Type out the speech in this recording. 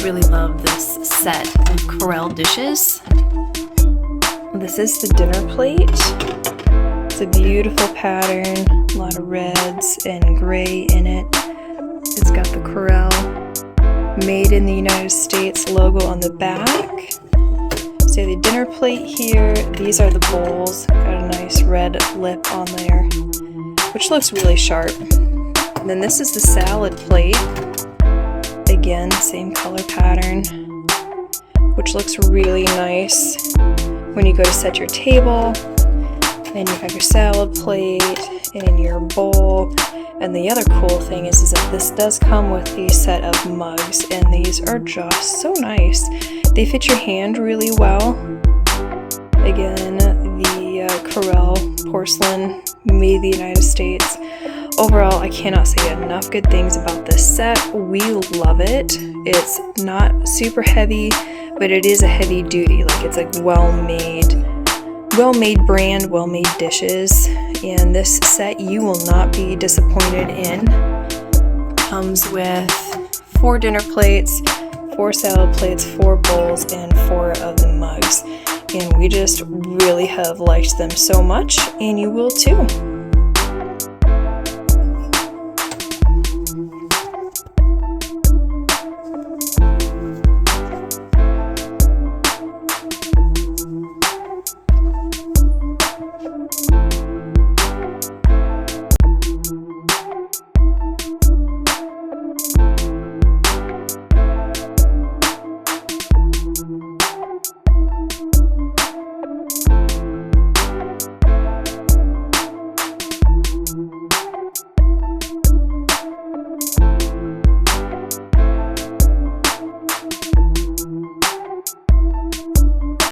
just really love this set of Corelle dishes. This is the dinner plate. It's a beautiful pattern, a lot of reds and gray in it. It's got the Corelle Made in the United States logo on the back. So the dinner plate here, these are the bowls. Got a nice red lip on there, which looks really sharp. And then this is the salad plate. Again, same color pattern, which looks really nice when you go to set your table. And you have your salad plate and your bowl. And the other cool thing is that this does come with a set of mugs, and these are just so nice. They fit your hand really well. Again, the Corelle porcelain, made in the United States. Overall, I cannot say enough good things about this set. We love it. It's not super heavy, but it is a heavy duty. Like, it's like well-made brand, well-made dishes. And this set you will not be disappointed in. Comes with 4 dinner plates, 4 salad plates, 4 bowls, and 4 of the mugs. And we just really have liked them so much, and you will too.